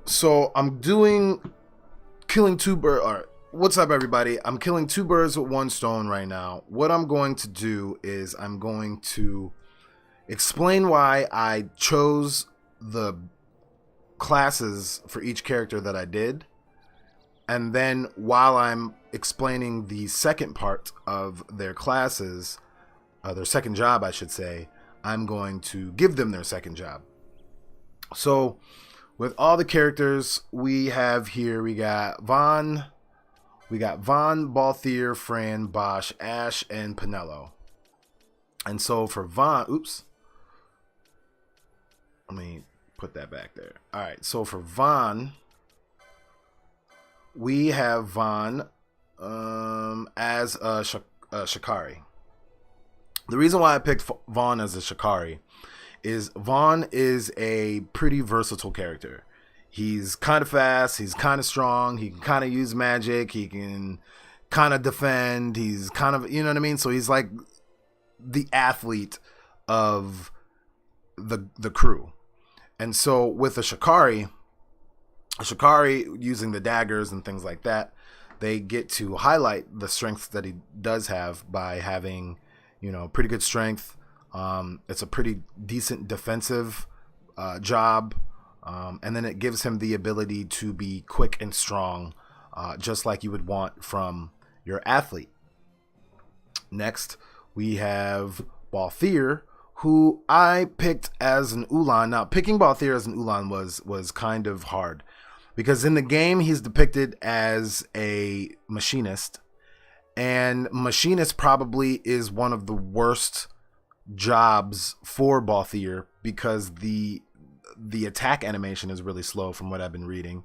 So I'm doing killing two birds. All right, what's up, everybody? I'm killing two birds with one stone right now. What I'm going to do is I'm going to explain why I chose the classes for each character that I did. And then while I'm explaining the second part of their classes, their second job, I should say, I'm going to give them their second job. So with all the characters we have here, we got Vaughn, Balthier, Fran, Bosch, Ash, and Pinello. And so for Vaughn, let me put that back there. All right, so for Vaughn, we have Vaughn as a Shikari. The reason why I picked Vaughn as a Shikari is Vaughn is a pretty versatile character. He's kind of fast, he's kind of strong, he can kind of use magic, he can kind of defend, he's kind of, you know what I mean? So he's like the athlete of the crew. And so with a Shikari using the daggers and things like that, they get to highlight the strengths that he does have by having, pretty good strength. It's a pretty decent defensive job. And then it gives him the ability to be quick and strong, just like you would want from your athlete. Next, we have Balthier, who I picked as an Ulan. Now, picking Balthier as an Ulan was kind of hard, because in the game, he's depicted as a machinist. And machinist probably is one of the worst jobs for Balthier, because the attack animation is really slow from what I've been reading.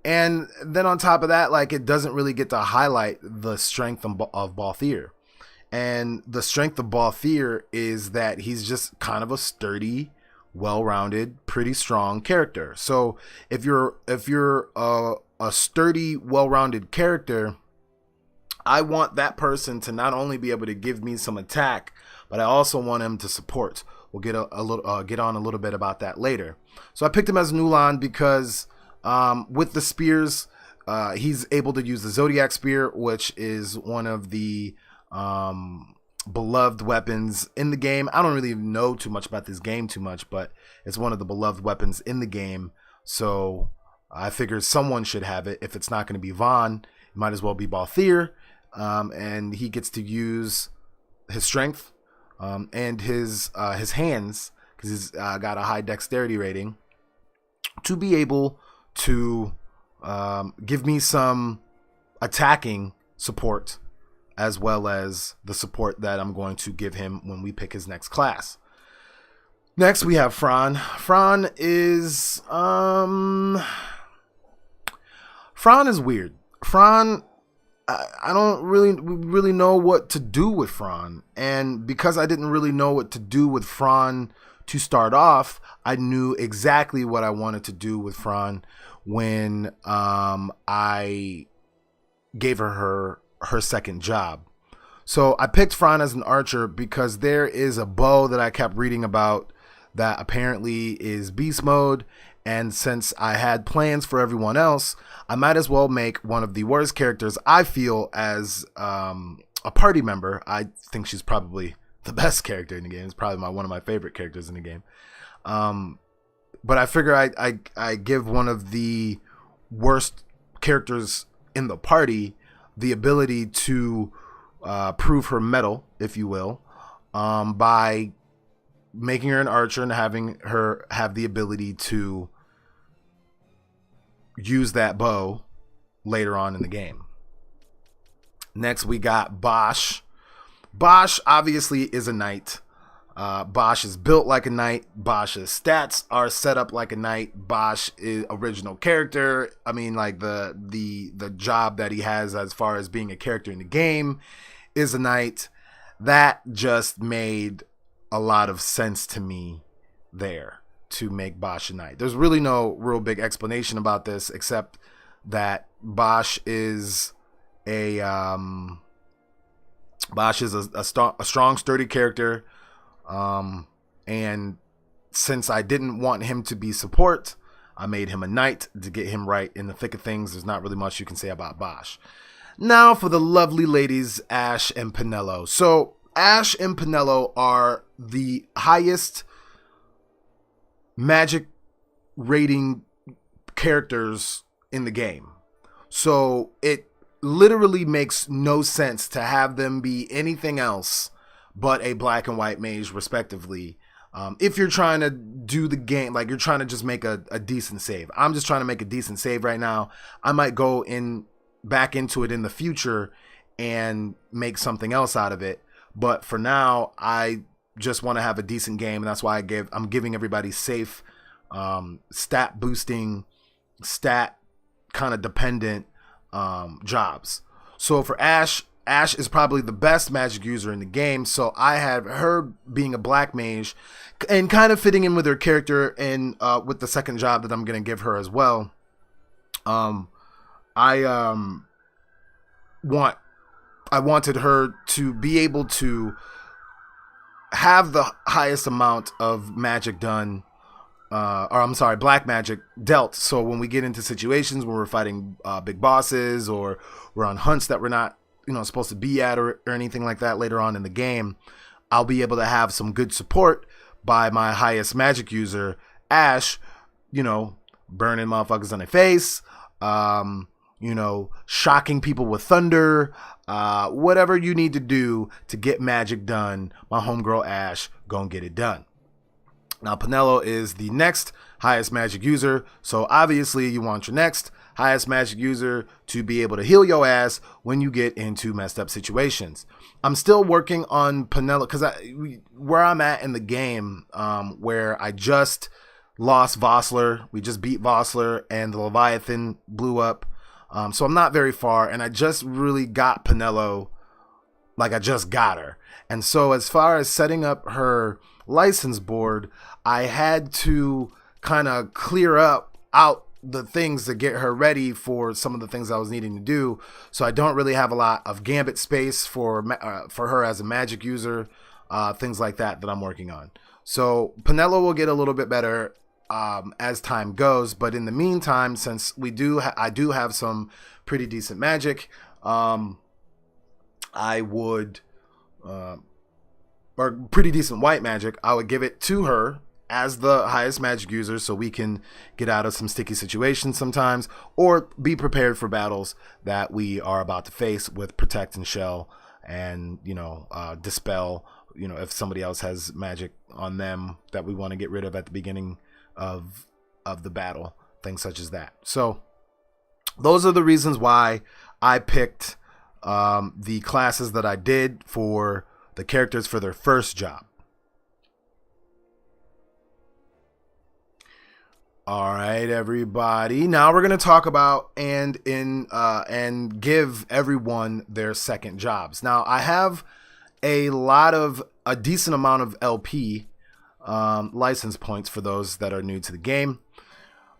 And then on top of that, it doesn't really get to highlight the strength of Balthier. And the strength of Balthier is that he's just kind of a sturdy, well-rounded, pretty strong character. So if you're a sturdy, well-rounded character, I want that person to not only be able to give me some attack, but I also want him to support. We'll get get on a little bit about that later. So I picked him as an Ulan because with the spears, he's able to use the Zodiac Spear, which is one of the beloved weapons in the game. I don't really know too much about this game but it's one of the beloved weapons in the game. So I figured someone should have it. If it's not going to be Vaughn, it might as well be Balthier. And he gets to use his strength and his hands, because he's got a high dexterity rating, to be able to give me some attacking support, as well as the support that I'm going to give him when we pick his next class. Next, we have Fran. Fran is weird. Fran, I don't really know what to do with Fran. And because I didn't really know what to do with Fran to start off, I knew exactly what I wanted to do with Fran when I gave her second job. So I picked Fran as an archer because there is a bow that I kept reading about that apparently is beast mode. And since I had plans for everyone else, I might as well make one of the worst characters I feel as a party member. I think she's probably the best character in the game. It's probably one of my favorite characters in the game. But I figure I give one of the worst characters in the party the ability to prove her mettle, if you will, by making her an archer and having her have the ability to use that bow later on in the game. Next, we got Bosch. Bosch obviously is a knight. Bosch is built like a knight. Bosch's stats are set up like a knight. Bosch is original character. I mean, the job that he has as far as being a character in the game is a knight. That just made a lot of sense to me there, to make Bosch a knight. There's really no real big explanation about this, except that Bosch is a strong, sturdy character. And since I didn't want him to be support, I made him a knight to get him right in the thick of things. There's not really much you can say about Bosch. Now for the lovely ladies, Ash and Penelo. So Ash and Penelo are the highest magic rating characters in the game. So it literally makes no sense to have them be anything else but a black and white mage, respectively. If you're trying to do the game, like you're trying to just make a decent save. I'm just trying to make a decent save right now. I might go back into it in the future and make something else out of it. But for now, I just want to have a decent game, and that's why I'm giving everybody safe, stat boosting, stat kind of dependent jobs. So for Ash is probably the best magic user in the game. So I had her being a black mage and kind of fitting in with her character and with the second job that I'm going to give her as well. I wanted her to be able to have the highest amount of magic done, black magic dealt. So when we get into situations where we're fighting big bosses or we're on hunts that we're not, supposed to be at or anything like that later on in the game, I'll be able to have some good support by my highest magic user, Ash, burning motherfuckers on their face, shocking people with thunder, whatever you need to do to get magic done, my homegirl Ash gonna get it done. Now, Penelo is the next highest magic user, so obviously you want your next highest magic user to be able to heal your ass when you get into messed up situations. I'm still working on Penelo because where I'm at in the game, where I just lost Vossler, we just beat Vossler and the Leviathan blew up. So I'm not very far, and I just really got Penelo, like I just got her. And so as far as setting up her license board, I had to kind of clear out the things to get her ready for some of the things I was needing to do. So I don't really have a lot of gambit space for her as a magic user, things like that I'm working on. So Penelo will get a little bit better as time goes, but in the meantime, since I do have some pretty decent magic, I would or pretty decent white magic, I would give it to her as the highest magic user so we can get out of some sticky situations sometimes, or be prepared for battles that we are about to face with protect and shell and dispel, if somebody else has magic on them that we want to get rid of at the beginning of the battle, things such as that. So those are the reasons why I picked the classes that I did for the characters for their first job. All right, everybody. Now we're going to talk about and give everyone their second jobs. Now I have a decent amount of LP license points for those that are new to the game.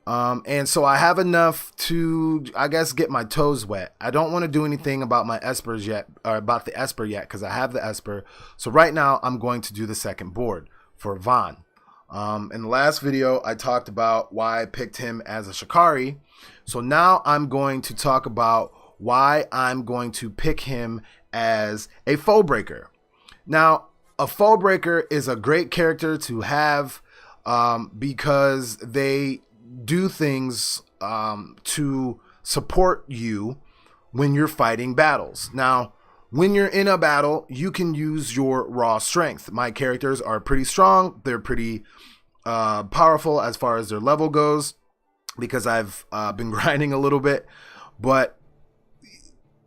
And so I have enough to, I guess, get my toes wet. I don't want to do anything about my espers yet, or about the esper yet, because I have the esper. So right now I'm going to do the second board for Vaughn. In the last video, I talked about why I picked him as a Shikari. So now I'm going to talk about why I'm going to pick him as a foe breaker. Now, a foe breaker is a great character to have because they do things to support you when you're fighting battles. Now, when you're in a battle, you can use your raw strength. My characters are pretty strong. They're pretty powerful as far as their level goes because I've been grinding a little bit. But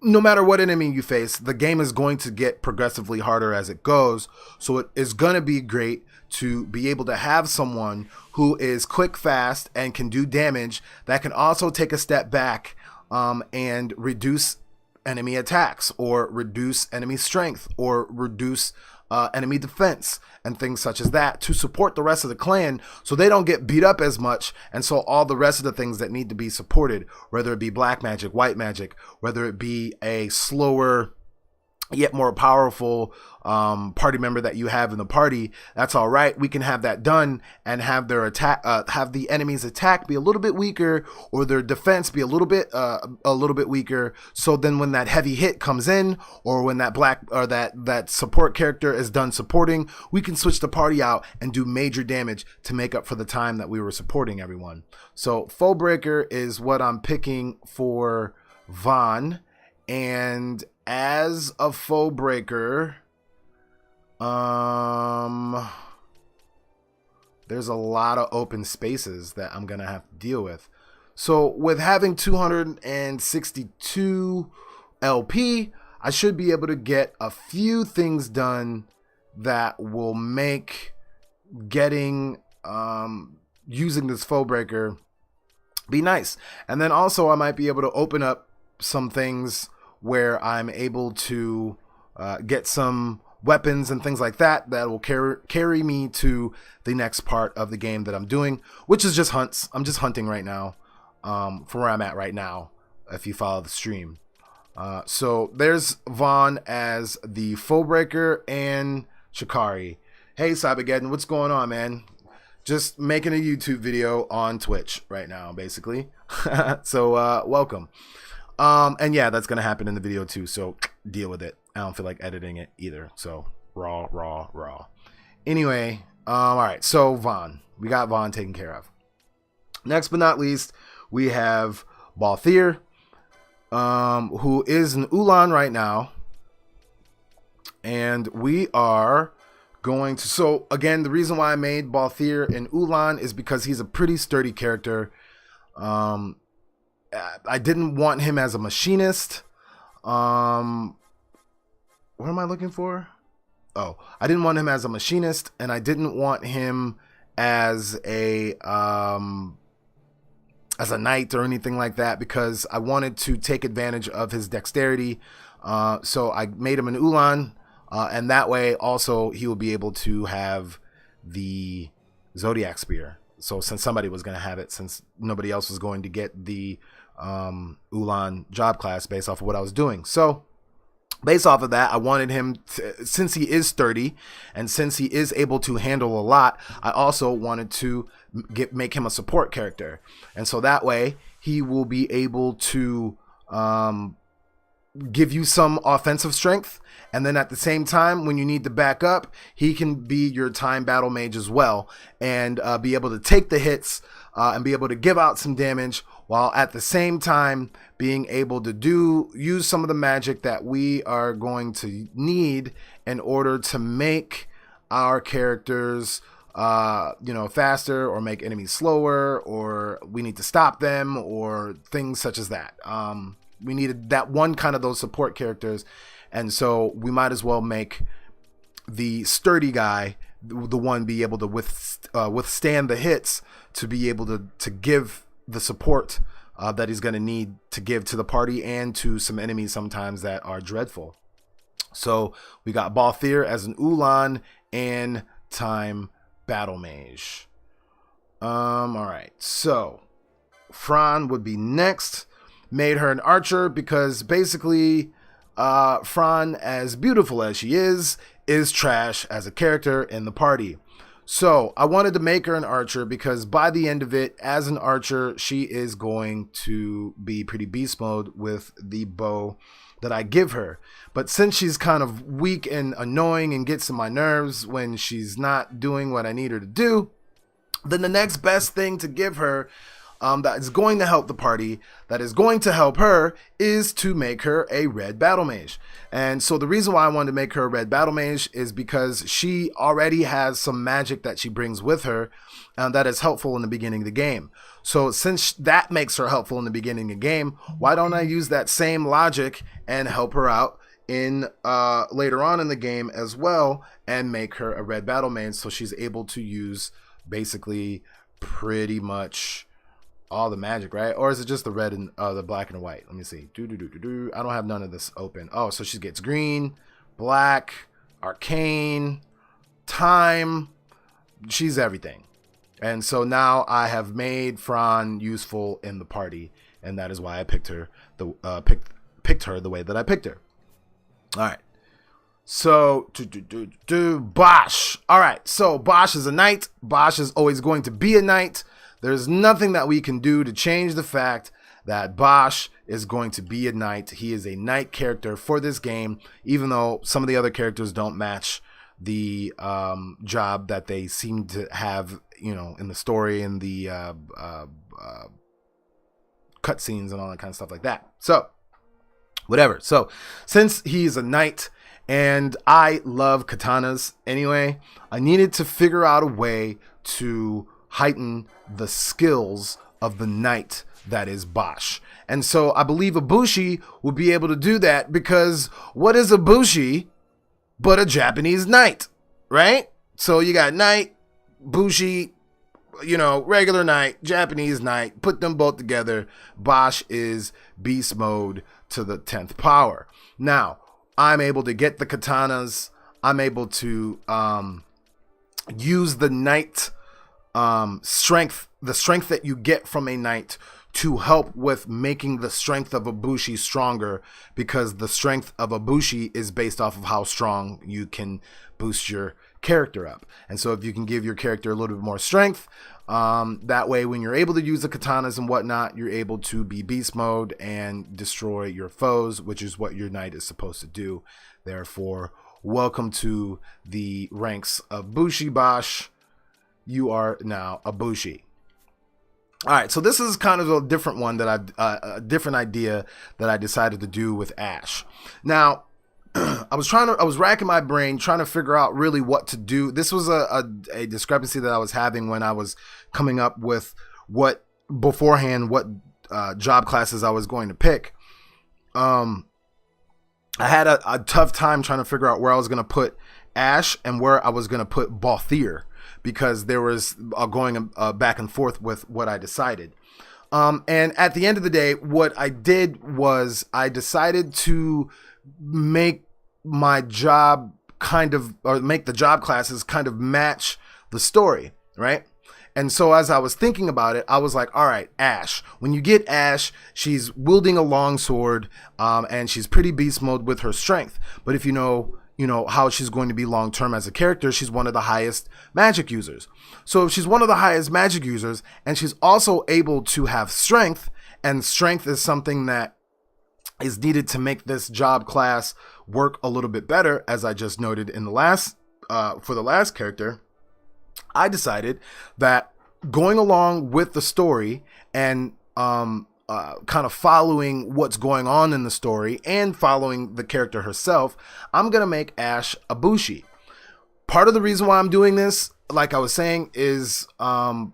no matter what enemy you face, the game is going to get progressively harder as it goes. So it is going to be great to be able to have someone who is quick, fast, and can do damage that can also take a step back and reduce enemy attacks or reduce enemy strength or reduce enemy defense and things such as that to support the rest of the clan so they don't get beat up as much. And so all the rest of the things that need to be supported, whether it be black magic, white magic, whether it be a slower yet more powerful party member that you have in the party, that's all right. We can have that done and have their attack, have the enemy's attack be a little bit weaker, or their defense be a little bit weaker. So then, when that heavy hit comes in, or when that black or that support character is done supporting, we can switch the party out and do major damage to make up for the time that we were supporting everyone. So Foe Breaker is what I'm picking for Vaughn, and as a Foe Breaker, there's a lot of open spaces that I'm gonna have to deal with. So with having 262 LP, I should be able to get a few things done that will make getting using this Foe Breaker be nice. And then also I might be able to open up some things where I'm able to get some weapons and things like that will carry me to the next part of the game that I'm doing, which is just hunts. I'm just hunting right now, from where I'm at right now, if you follow the stream. So there's Vaughn as the Foe Breaker and Shikari. Hey, Cybergeddon, what's going on, man? Just making a YouTube video on Twitch right now, basically. So welcome. And yeah, that's going to happen in the video too. So deal with it. I don't feel like editing it either. So raw. Anyway, all right. So Vaughn, we got Vaughn taken care of. Next but not least, we have Balthier, who is an Ulan right now. And we are going to, so again, the reason why I made Balthier an Ulan is because he's a pretty sturdy character. I didn't want him as a machinist. What am I looking for? Oh, I didn't want him as a machinist, and I didn't want him as a knight or anything like that, because I wanted to take advantage of his dexterity. So I made him an Ulan, and that way also he will be able to have the Zodiac Spear. So since somebody was going to have it, since nobody else was going to get the Ulan job class based off of what I was doing. So based off of that, I wanted him to, since he is sturdy and since he is able to handle a lot, I also wanted to make him a support character. And so that way he will be able to give you some offensive strength, and then at the same time, when you need to back up, he can be your time battle mage as well, and be able to take the hits and be able to give out some damage, while at the same time being able to use some of the magic that we are going to need in order to make our characters faster, or make enemies slower, or we need to stop them, or things such as that. We needed that one kind of those support characters, and so we might as well make the sturdy guy the one be able to withstand the hits, to be able to give the support that he's going to need to give to the party and to some enemies sometimes that are dreadful. So we got Balthier as an Ulan and time battle mage. All right, so Fran would be next. Made her an archer because basically Fran, as beautiful as she is trash as a character in the party. So I wanted to make her an archer because by the end of it, as an archer, she is going to be pretty beast mode with the bow that I give her. But since she's kind of weak and annoying and gets on my nerves when she's not doing what I need her to do, then the next best thing to give her that is going to help the party, that is going to help her, is to make her a red battle mage. And so the reason why I wanted to make her a red battle mage is because she already has some magic that she brings with her that is helpful in the beginning of the game. So since that makes her helpful in the beginning of the game, why don't I use that same logic and help her out in later on in the game as well, and make her a red battle mage, so she's able to use basically pretty much all the magic, right? Or is it just the red and the black and white? Let me see. I don't have none of this open. Oh, so she gets green, black, arcane, time. She's everything. And so now I have made Fran useful in the party, and that is why I picked her picked her the way that I picked her. All right. So, Bosch. All right, so Bosch is a knight. Bosch is always going to be a knight. There's nothing that we can do to change the fact that Bosch is going to be a knight. He is a knight character for this game, even though some of the other characters don't match the job that they seem to have, in the story and the cutscenes and all that kind of stuff like that. So, whatever. So, since he's a knight, and I love katanas anyway, I needed to figure out a way to heighten the skills of the knight that is Bosch. And so I believe Ibushi will be able to do that, because what is Ibushi but a Japanese knight, right? So you got knight, Bushi, regular knight, Japanese knight, put them both together. Bosch is beast mode to the 10th power. Now, I'm able to get the katanas. I'm able to use the knight strength, the strength that you get from a knight, to help with making the strength of Ibushi stronger, because the strength of Ibushi is based off of how strong you can boost your character up. And so if you can give your character a little bit more strength, that way when you're able to use the katanas and whatnot, you're able to be beast mode and destroy your foes, which is what your knight is supposed to do. Therefore, welcome to the ranks of Bushi Bosch. You are now a Bushi. All right, so this is kind of a different one that a different idea that I decided to do with Ash. Now, I was racking my brain trying to figure out really what to do. This was a discrepancy that I was having when I was coming up with what job classes I was going to pick. I had a tough time trying to figure out where I was going to put Ash and where I was going to put Balthier, because there was going back and forth with what I decided. And at the end of the day, what I did was I decided to make my job make the job classes kind of match the story, right? And so as I was thinking about it, I was like, all right, Ash. When you get Ash, she's wielding a longsword, and she's pretty beast mode with her strength. But if you know how she's going to be long term as a character, she's one of the highest magic users. So if she's one of the highest magic users, and she's also able to have strength, and strength is something that is needed to make this job class work a little bit better, as I just noted in the last for the last character, I decided that going along with the story and kind of following what's going on in the story and following the character herself, I'm going to make Ash a Bushi. Part of the reason why I'm doing this, like I was saying, is in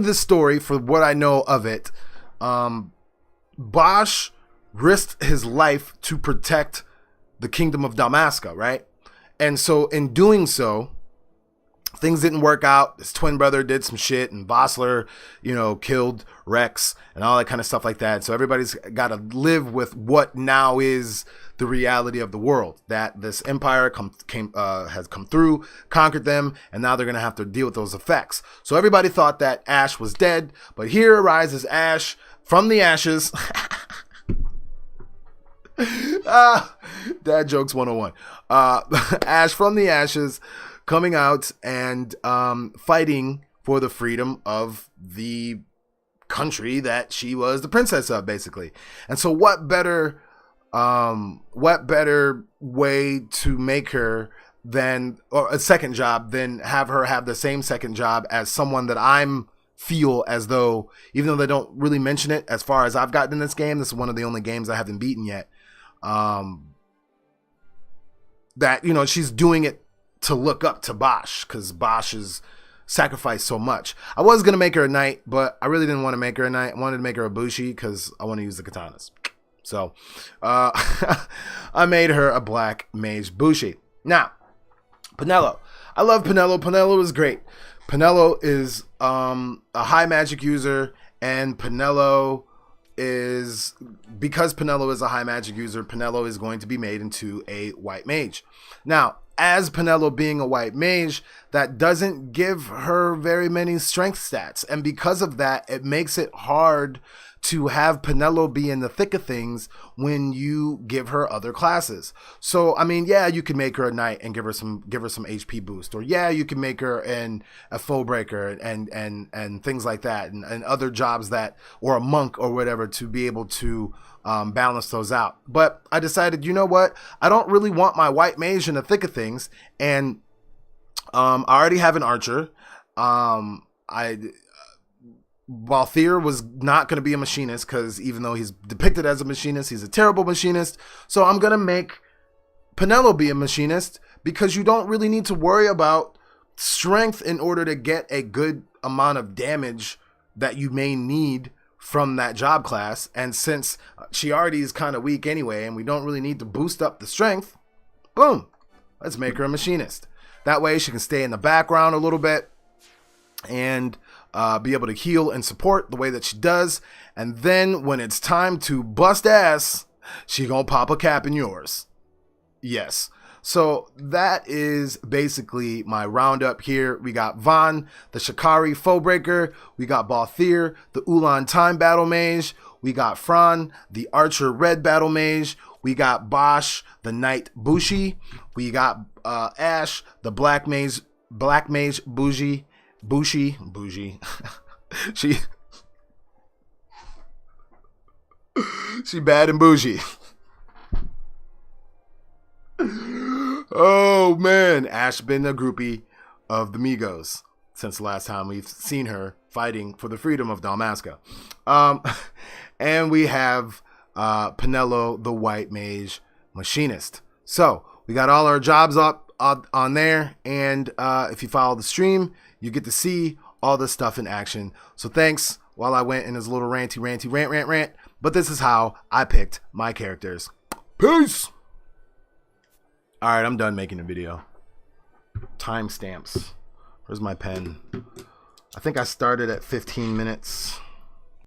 the story, for what I know of it, Bosch risked his life to protect the kingdom of Damaska, right? And so in doing so, things didn't work out. His twin brother did some shit, and Vossler, killed Rex and all that kind of stuff like that. So everybody's got to live with what now is the reality of the world, that this empire has come through, conquered them, and now they're going to have to deal with those effects. So everybody thought that Ash was dead, but here arises Ash from the ashes. Dad jokes 101. Ash from the ashes, coming out and fighting for the freedom of the country that she was the princess of, basically. And so what better way to make her or a second job than have her have the same second job as someone that I'm feel as though, even though they don't really mention it as far as I've gotten in this game, this is one of the only games I haven't beaten yet, that, she's doing it to look up to Bosch, because Bosch has sacrificed so much. I was going to make her a knight, but I really didn't want to make her a knight. I wanted to make her a Bushi because I want to use the katanas. So I made her a black mage Bushi. Now, Penelo. I love Penelo. Penelo is great. Penelo is a high magic user, and because Penelo is a high magic user, Penelo is going to be made into a white mage. Now, as Penelo being a white mage, that doesn't give her very many strength stats, and because of that, it makes it hard to have Penelo be in the thick of things when you give her other classes. So I mean, yeah, you can make her a knight and give her some HP boost, or yeah, you can make her a foe breaker and things like that, and other jobs that, or a monk or whatever, to be able to balance those out. But I decided, you know what, I don't really want my white mage in the thick of things, and I already have an archer. Balthier was not going to be a machinist, because even though he's depicted as a machinist, he's a terrible machinist. So I'm going to make Penelo be a machinist, because you don't really need to worry about strength in order to get a good amount of damage that you may need from that job class. And since she already is kind of weak anyway, and we don't really need to boost up the strength, boom, let's make her a machinist. That way she can stay in the background a little bit and be able to heal and support the way that she does. And then when it's time to bust ass, she gonna pop a cap in yours. Yes. So that is basically my roundup here. We got Von, the Shikari foe breaker. We got Balthier, the Ulan time battle mage. We got Fran, the archer red battle mage. We got Bosch, the knight Bushi. We got Ash, the black mage Bushi. she bad and bougie. Oh man, Ash been a groupie of the Migos since the last time we've seen her fighting for the freedom of Dalmasca. And we have Penelo, the white mage machinist. So we got all our jobs up on there, and if you follow the stream, you get to see all this stuff in action. So thanks while I went in this little rant, but this is how I picked my characters. Peace! Alright, I'm done making the video. Timestamps. Where's my pen? I think I started at 15 minutes.